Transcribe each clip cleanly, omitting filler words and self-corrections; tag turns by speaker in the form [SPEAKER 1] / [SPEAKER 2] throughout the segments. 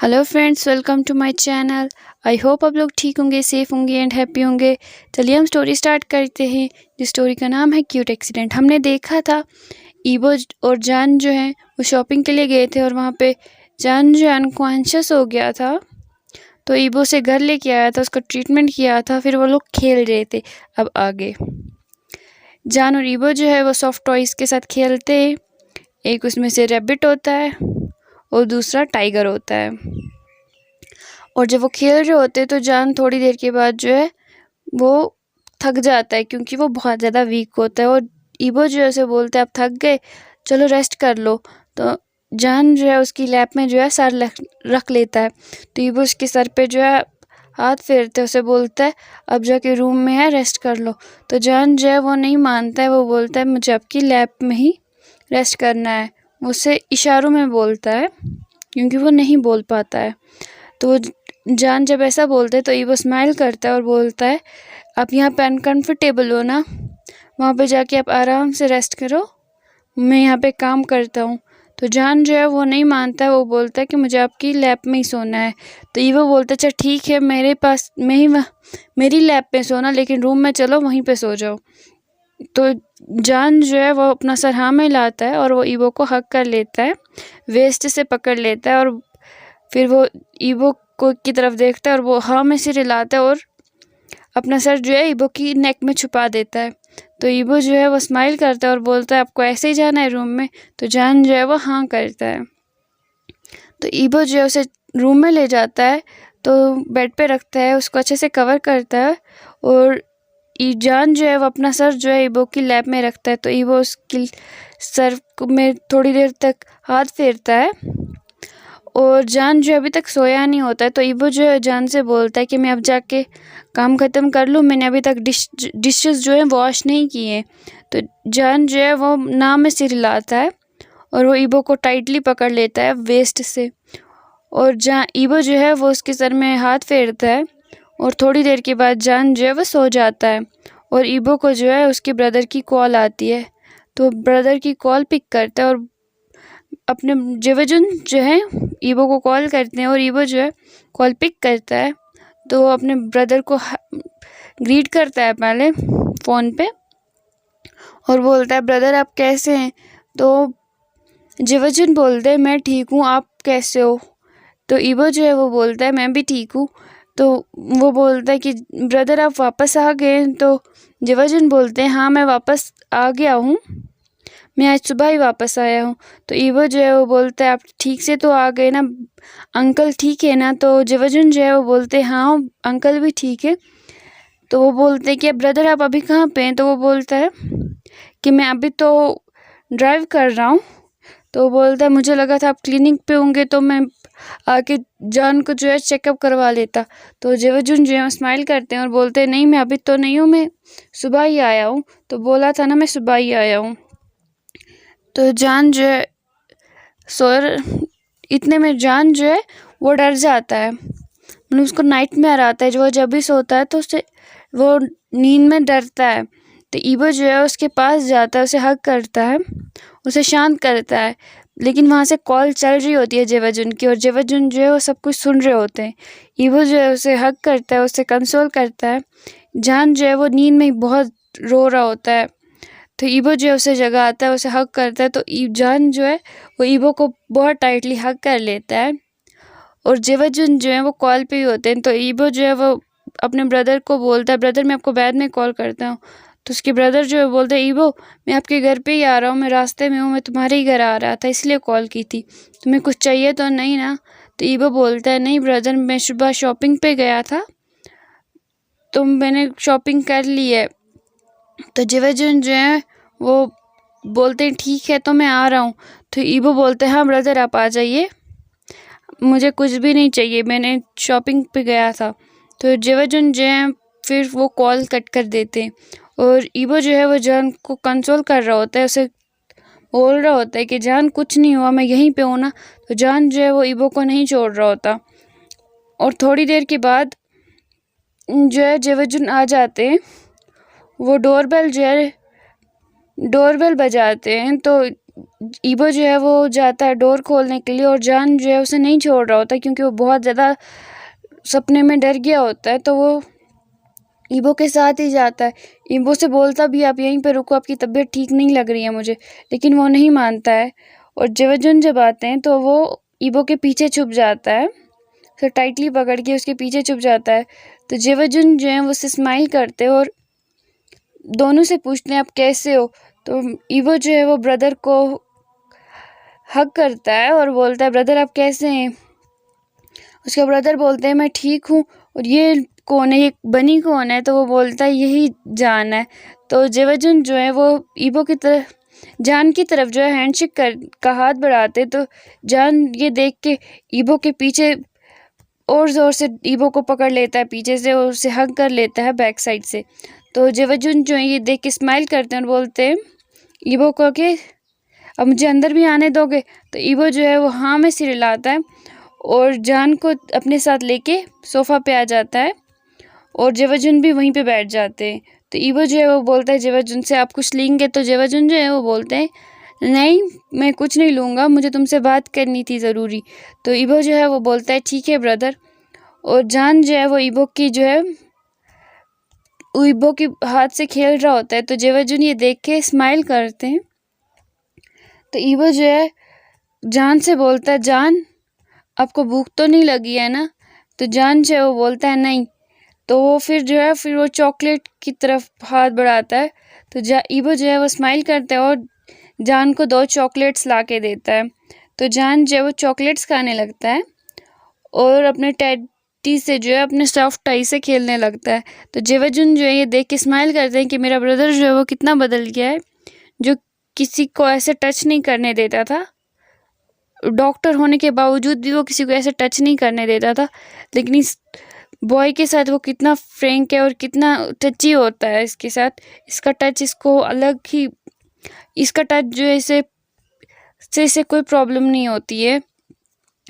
[SPEAKER 1] Hello friends, welcome to my channel. I hope आप लोग ठीक होंगे, सेफ़ होंगे एंड हैप्पी होंगे। चलिए हम स्टोरी स्टार्ट करते हैं। जिस स्टोरी का नाम है क्यूट एक्सीडेंट। हमने देखा था ईबो और जान जो है वो शॉपिंग के लिए गए थे और वहाँ पे जान जो अनकॉन्शियस हो गया था। तो ईबो से घर लेके आया था, उसका ट्रीटमेंट किया था, फिर वो लोग खेल रहे थे। अब आगे जान और ईबो जो है वो सॉफ्ट टॉयज़ के साथ खेलते हैं। एक उसमें से रैबिट होता है और दूसरा टाइगर होता है। और जब वो खेल रहे होते हैं तो जान थोड़ी देर के बाद जो है वो थक जाता है, क्योंकि वो बहुत ज़्यादा वीक होता है। और ईबो जो है उसे बोलता है, अब थक गए, चलो रेस्ट कर लो। तो जान जो है उसकी लैप में जो है सर रख लेता है। तो ईबो उसके सर पे जो है हाथ फेरते उसे बोलता है, अब जाके रूम में है, रेस्ट कर लो। तो जान जो है वो नहीं मानता है, वो बोलता है मुझे आपकी लैप में ही रेस्ट करना है। उससे इशारों में बोलता है क्योंकि वो नहीं बोल पाता है। तो जान जब ऐसा बोलता है तो ईबो स्माइल करता है और बोलता है, आप यहाँ पे अनकंफर्टेबल हो ना, वहाँ पे जाके आप आराम से रेस्ट करो, मैं यहाँ पे काम करता हूँ। तो जान जो है वो नहीं मानता है, वो बोलता है कि मुझे आपकी लैप में ही सोना है। तो ईबो बोलता है, अच्छा ठीक है, मेरी लैप पे सोना, लेकिन रूम में चलो वहीं पे सो जाओ। तो जान जो है वो अपना सर हाँ में लाता है और वो ईबो को हक कर लेता है, वेस्ट से पकड़ लेता है और फिर वो ईबो को की तरफ देखता है और वो हाँ में सिर हिलाता है और अपना सर जो है ईबो की नेक में छुपा देता है। तो ईबो जो है वो स्माइल करता है और बोलता है, आपको ऐसे ही जाना है रूम में? तो जान जो है वो हाँ करता है। तो ईबो जो है उसे रूम में ले जाता है, तो बेड पे रखता है, उसको अच्छे से कवर करता है और जान जो है वो अपना सर जो है ईबो की लैप में रखता है। तो ईबो उसकी सर में थोड़ी देर तक हाथ फेरता है और जान जो अभी तक सोया नहीं होता है। तो ईबो जो है जान से बोलता है कि मैं अब जाके काम ख़त्म कर लूँ, मैंने अभी तक डिशेस जो है वॉश नहीं किए। तो जान जो है वो ना में सिर हिलाता है और वो ईबो को टाइटली पकड़ लेता है वेस्ट से। और ईबो जो है वो उसके सर में हाथ फेरता है और थोड़ी देर के बाद जान जो है वो सो जाता है। और ईबो को जो है उसके ब्रदर की कॉल आती है, तो ब्रदर की कॉल पिक करता है और अपने जेवजुन जो है ईबो को कॉल करते हैं और ईबो जो है कॉल पिक करता है। तो अपने ब्रदर को ग्रीट करता है पहले फ़ोन पे और बोलता है, ब्रदर आप कैसे हैं? तो जेवजुन बोलते हैं, मैं ठीक हूँ, आप कैसे हो? तो ईबो जो है वो बोलता है, मैं भी ठीक हूँ। तो वो बोलता है कि ब्रदर आप वापस आ गए? तो जेवजुन बोलते हैं, हाँ मैं वापस आ गया हूँ, मैं आज सुबह ही वापस आया हूँ। तो ईबो जो है वो बोलता है, आप ठीक से तो आ गए ना, अंकल ठीक है ना? तो जेवजुन जो है वो बोलते हैं, हाँ अंकल भी ठीक है। तो वो बोलते हैं कि ब्रदर आप अभी कहाँ पे हैं? तो वो बोलता है कि मैं अभी तो ड्राइव कर रहा हूँ। तो वो बोलता है, मुझे लगा था आप क्लिनिक पे होंगे, तो मैं आके जान को जो है चेकअप करवा लेता। तो जेवजुन जो है स्माइल करते हैं और बोलते हैं, नहीं मैं अभी तो नहीं हूँ, मैं सुबह ही आया हूँ। तो बोला था ना मैं सुबह ही आया हूँ। तो जान जो है इतने में जान जो है वो डर जाता है, मतलब उसको नाइटमेयर आता है। जो जब भी सोता है तो उससे वो नींद में डरता है। तो ईबो जो है उसके पास जाता है, उसे हग करता है, उसे शांत करता है। लेकिन वहाँ से कॉल चल रही होती है जेवजुन की और जेवजुन जो है वो सब कुछ सुन रहे होते हैं। ईबो जो है उसे हग करता है, उसे कंसोल करता है। जान जो है वो नींद में बहुत रो रहा होता है। तो ईबो जो है उसे जगाता है, उसे हग करता है। तो जान जो है वो ईबो को बहुत टाइटली हग कर लेता है और जेवजुन जो है वो कॉल पे ही होते हैं। तो ईबो जो है वो अपने ब्रदर को बोलता है, ब्रदर मैं आपको बाद में कॉल करता हूँ। तो उसके ब्रदर जो है बोलते हैं, ईबो मैं आपके घर पे ही आ रहा हूँ, मैं रास्ते में हूँ, मैं तुम्हारे ही घर आ रहा था इसलिए कॉल की थी, तुम्हें कुछ चाहिए तो नहीं ना? तो ईबो बोलता है, नहीं ब्रदर मैं सुबह शॉपिंग पे गया था, तो मैंने शॉपिंग कर ली है। तो जेवजुन जो है वो बोलते हैं, ठीक है तो मैं आ रहा हूँ। तो ईबो बोलते हैं, हाँ ब्रदर आप आ जाइए, मुझे कुछ भी नहीं चाहिए, मैंने शॉपिंग पे गया था। तो जेवजुन जो है फिर वो कॉल कट कर देते हैं और ईबो जो है वो जान को कंसोल कर रहा होता है, उसे बोल रहा होता है कि जान कुछ नहीं हुआ, मैं यहीं पे हूँ ना। तो जान जो है वो ईबो को नहीं छोड़ रहा होता। और थोड़ी देर के बाद जो है जेवजुन आ जाते हैं, वो डोरबेल बजाते हैं। तो ईबो जो है वो जाता है डोर खोलने के लिए और जान जो है उसे नहीं छोड़ रहा होता क्योंकि वो बहुत ज़्यादा सपने में डर गया होता है। तो वो ईबो के साथ ही जाता है। ईबो से बोलता भी आप यहीं पे रुको, आपकी तबीयत ठीक नहीं लग रही है मुझे, लेकिन वो नहीं मानता है। और जेवजुन जब आते हैं तो वो ईबो के पीछे छुप जाता है, उसे टाइटली पकड़ के उसके पीछे छुप जाता है। तो जेवजुन जो है वो उससे स्माइल करते हैं और दोनों से पूछते हैं आप कैसे हो। तो ईबो जो है वो ब्रदर को हग करता है और बोलता है ब्रदर आप कैसे हैं। उसके ब्रदर बोलते हैं मैं ठीक हूँ। और ये कौन है, ये बनी कौन है। तो वो बोलता है यही जान है। तो जेवजुन जो है वो ईबो की तरफ जान की तरफ जो है हैंडशेक का हाथ बढ़ाते, तो जान ये देख के ईबो के पीछे और ज़ोर से ईबो को पकड़ लेता है पीछे से और उसे हग कर लेता है बैक साइड से। तो जेवजुन जो है ये देख के स्माइल करते हैं और बोलते हैं ईबो को कि अब मुझे अंदर भी आने दोगे। तो ईबो जो है वो हाँ में सिर हिलाता है और जान को अपने साथ लेके सोफ़ा पे आ जाता है और जेवजुन भी वहीं पे बैठ जाते हैं। तो ईबो जो है वो बोलता है जेवजुन से आप कुछ लेंगे। तो जेवजुन जो है वो बोलते हैं नहीं मैं कुछ नहीं लूँगा, मुझे तुमसे बात करनी थी ज़रूरी। तो ईबो जो है वो बोलता है ठीक है ब्रदर। और जान जो है वो ईबो के हाथ से खेल रहा होता है। तो जेवजुन ये देख के स्माइल करते हैं। तो ईबो जो है जान से बोलता है जान आपको भूख तो नहीं लगी है ना। तो जान जो है वो बोलता है नहीं। तो वो फिर वो चॉकलेट की तरफ हाथ बढ़ाता है। तो ईबो जो है वो स्माइल करता है और जान को 2 चॉकलेट्स ला के देता है। तो जान जो है वो चॉकलेट्स खाने लगता है और अपने टेडी से जो है अपने सॉफ्ट टाई से खेलने लगता है। तो जेवजुन जो है ये देख के स्माइल करते हैं कि मेरा ब्रदर जो है वो कितना बदल गया है, जो किसी को ऐसे टच नहीं करने देता था। डॉक्टर होने के बावजूद भी वो किसी को ऐसे टच नहीं करने देता था, लेकिन इस बॉय के साथ वो कितना फ्रैंक है और कितना टची होता है इसके साथ। इसका टच इसको अलग ही, इसका टच जो है इसे कोई प्रॉब्लम नहीं होती है।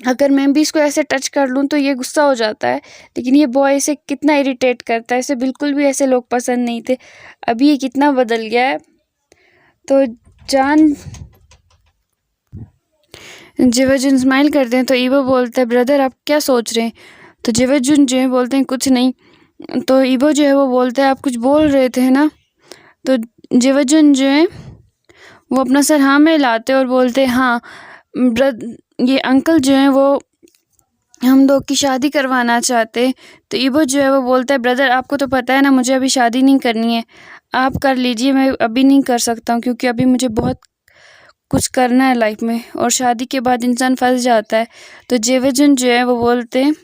[SPEAKER 1] अगर मैं भी इसको ऐसे टच कर लूँ तो ये गुस्सा हो जाता है, लेकिन ये बॉय इसे कितना इरिटेट करता है। इसे बिल्कुल भी ऐसे लोग पसंद नहीं थे, अभी ये कितना बदल गया है। तो जान जेवजुन स्माइल करते हैं। तो ईबो बोलता है ब्रदर आप क्या सोच रहे हैं। तो जेवजुन जो है बोलते हैं कुछ नहीं। तो ईबो जो है वो बोलता है आप कुछ बोल रहे थे ना। तो जेवजुन जो है वो अपना सर हाँ में हिलाते और बोलते हैं हाँ ये अंकल जो है वो हम 2 की शादी करवाना चाहते। तो ईबो जो है वो बोलता है ब्रदर आपको तो पता है ना मुझे अभी शादी नहीं करनी है, आप कर लीजिए, मैं अभी नहीं कर सकता हूँ क्योंकि अभी मुझे बहुत कुछ करना है लाइफ में और शादी के बाद इंसान फंस जाता है। तो जेवजुन जो है वो बोलते हैं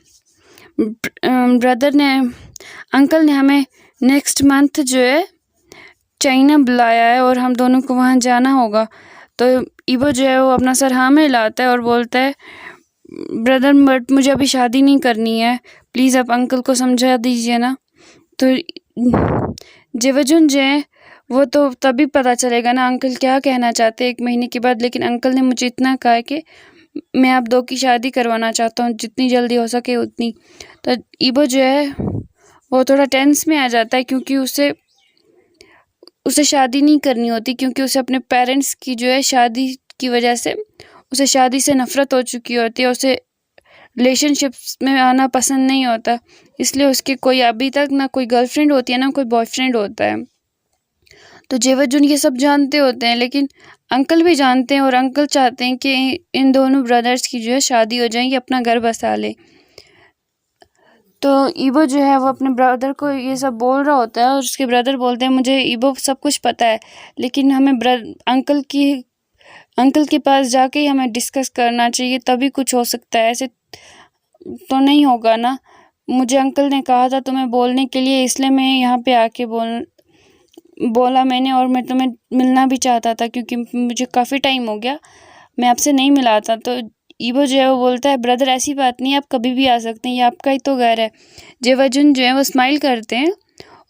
[SPEAKER 1] अंकल ने हमें नेक्स्ट मंथ जो है चाइना बुलाया है और हम दोनों को वहाँ जाना होगा। तो ईबो जो है वो अपना सर हाँ में हिलाता है और बोलता है ब्रदर बट मुझे अभी शादी नहीं करनी है, प्लीज़ आप अंकल को समझा दीजिए ना। तो जेवजुन जो है वो तो तभी पता चलेगा ना अंकल क्या कहना चाहते हैं 1 महीने के बाद, लेकिन अंकल ने मुझे इतना कहा है कि मैं आप 2 की शादी करवाना चाहता हूँ जितनी जल्दी हो सके उतनी। तो ईबो जो है वो थोड़ा टेंस में आ जाता है क्योंकि उसे शादी नहीं करनी होती, क्योंकि उसे अपने पेरेंट्स की जो है शादी की वजह से उसे शादी से नफ़रत हो चुकी होती है। उसे रिलेशनशिप्स में आना पसंद नहीं होता, इसलिए उसके कोई अभी तक ना कोई गर्लफ्रेंड होती है ना कोई बॉयफ्रेंड होता है। तो जेवजुन ये सब जानते होते हैं, लेकिन अंकल भी जानते हैं और अंकल चाहते हैं कि इन दोनों ब्रदर्स की जो है शादी हो जाए, ये अपना घर बसा ले। तो ईबो जो है वो अपने ब्रदर को ये सब बोल रहा होता है और उसके ब्रदर बोलते हैं मुझे ईबो सब कुछ पता है, लेकिन हमें अंकल के पास जाके ही हमें डिस्कस करना चाहिए, तभी कुछ हो सकता है, ऐसे तो नहीं होगा ना। मुझे अंकल ने कहा था तुम्हें बोलने के लिए, इसलिए मैं यहाँ पे आके बोला मैंने, और मैं तुम्हें मिलना भी चाहता था क्योंकि मुझे काफ़ी टाइम हो गया मैं आपसे नहीं मिला था। तो ईबो जो है वो बोलता है ब्रदर ऐसी बात नहीं है, आप कभी भी आ सकते हैं, ये आपका ही तो घर है। जेवजुन जो है वो स्माइल करते हैं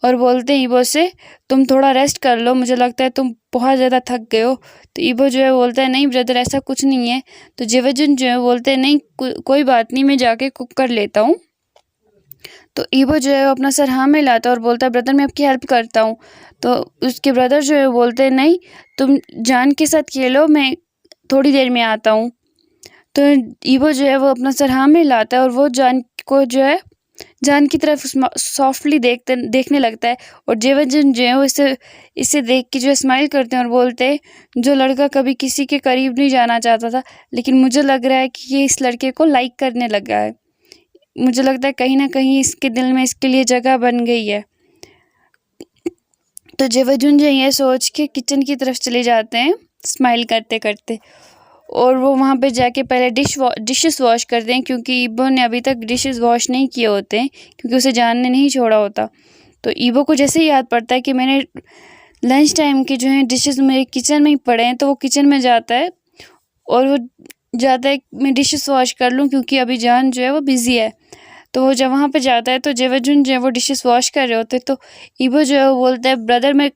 [SPEAKER 1] और बोलते हैं ईबो से तुम थोड़ा रेस्ट कर लो, मुझे लगता है तुम बहुत ज़्यादा थक गए हो। तो ईबो जो है बोलता है नहीं ब्रदर ऐसा कुछ नहीं है। तो जेवजुन जो है बोलते हैं नहीं कोई बात नहीं, मैं जाके कुक कर लेता हूँ। तो ईबो जो है वो अपना सर हाँ में लाता है और बोलता है ब्रदर मैं आपकी हेल्प करता हूँ। तो उसके ब्रदर जो है बोलते हैं नहीं तुम जान के साथ खेलो, मैं थोड़ी देर में आता हूँ। तो ईबो जो है वो अपना सर हाँ में लाता है और वो जान को जो है जान की तरफ सॉफ्टली देखने लगता है। और जेवजन जो है वो इसे देख के जो है स्माइल करते हैं और बोलते हैं जो लड़का कभी किसी के करीब नहीं जाना चाहता था, लेकिन मुझे लग रहा है कि ये इस लड़के को लाइक करने लगा है। मुझे लगता है कहीं ना कहीं इसके दिल में इसके लिए जगह बन गई है। तो जेवजुन जो ये सोच के किचन की तरफ चले जाते हैं स्माइल करते करते, और वो वहाँ पे जाके पहले डिशेस वॉश करते हैं, क्योंकि ईबो ने अभी तक डिशेस वॉश नहीं किए होते हैं, क्योंकि उसे जान ने नहीं छोड़ा होता। तो ईबो को जैसे ही याद पड़ता है कि मैंने लंच टाइम के जो है डिशेस मेरे किचन में ही पड़े हैं, तो वो किचन में जाता है और वो जाता है मैं डिशेस वॉश कर लूँ, क्योंकि अभी जान जो है वो बिज़ी है। तो वो जब वहाँ पे जाता है तो जेवजुन जो है वो डिशेस वॉश कर रहे होते, तो ईबो जो है वो बोलता है ब्रदर मैं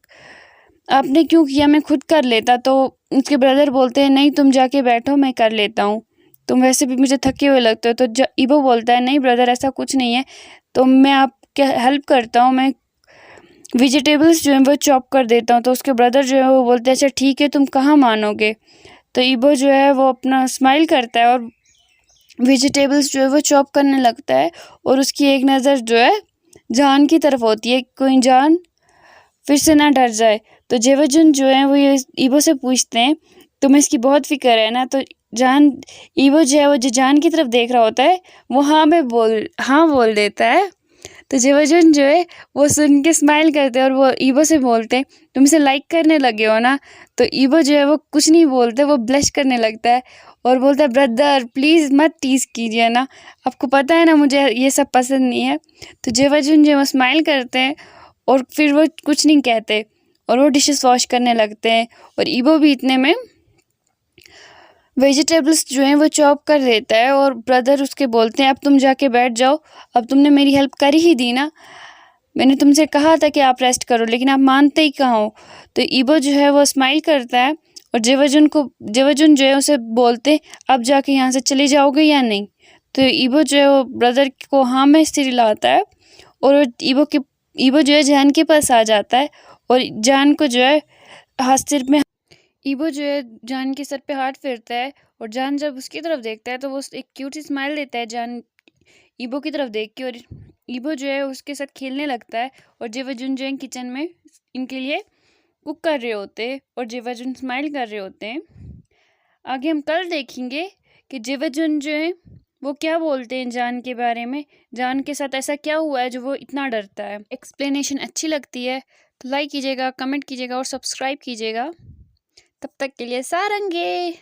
[SPEAKER 1] आपने क्यों किया, मैं खुद कर लेता। तो उसके ब्रदर बोलते हैं नहीं तुम जाके बैठो मैं कर लेता हूँ, तुम वैसे भी मुझे थके हुए लगते हो। तो ईबो बोलता है नहीं ब्रदर ऐसा कुछ नहीं है, तो मैं आपके हेल्प करता हूँ, मैं वेजिटेबल्स जो है वो चॉप कर देता हूँ। तो उसके ब्रदर जो है वो बोलते हैं अच्छा ठीक है तुम कहाँ मानोगे। तो ईबो जो है वो अपना स्माइल करता है और वेजिटेबल्स जो है वो चॉप करने लगता है, और उसकी एक नज़र जो है जान की तरफ होती है, कोई जान फिर से ना डर जाए। तो जेवजुन जो है वो ये ईबो से पूछते हैं तुम्हें इसकी बहुत फिक्र है ना। तो जान ईबो जो है वो जो जान की तरफ देख रहा होता है वो हाँ बोल देता है। तो जेवजुन जो है वो सुन के स्माइल करते हैं और वो ईबो से बोलते हैं तुम इसे लाइक करने लगे हो ना। तो ईबो जो है वो कुछ नहीं बोलते, वो ब्लश करने लगता है और बोलता है ब्रदर प्लीज़ मत टीज़ कीजिए ना, आपको पता है ना मुझे ये सब पसंद नहीं है। तो जेवजुन जो है वो स्माइल करते हैं और फिर वो कुछ नहीं कहते और वो डिशेस वॉश करने लगते हैं। और ईबो भी इतने में वेजिटेबल्स जो हैं वो चॉप कर देता है और ब्रदर उसके बोलते हैं अब तुम जाके बैठ जाओ, अब तुमने मेरी हेल्प कर ही दी ना, मैंने तुमसे कहा था कि आप रेस्ट करो लेकिन आप मानते ही कहाँ हो। तो ईबो जो है वो स्माइल करता है और जेवजुन जो है उसे बोलते अब जाके यहाँ से चले जाओगे या नहीं। तो ईबो जो है वो ब्रदर को हाँ में सिर हिलाता है और ईबो जो है जान के पास आ जाता है और जान को जो है सिर में ईबो जो है जान के सर पे हाथ फेरता है और जान जब उसकी तरफ देखता है तो वो एक क्यूट सी स्माइल देता है जान ईबो की तरफ देख के, और ईबो जो है उसके साथ खेलने लगता है। और जेवजुन जो है किचन में इनके लिए कुक कर रहे होते हैं और जेवजुन स्माइल कर रहे होते हैं। आगे हम कल देखेंगे कि जेवजुन जो है वो क्या बोलते हैं जान के बारे में, जान के साथ ऐसा क्या हुआ है जो वो इतना डरता है। एक्सप्लेनेशन अच्छी लगती है तो लाइक कीजिएगा, कमेंट कीजिएगा और सब्सक्राइब कीजिएगा। तब तक के लिए सारंगे।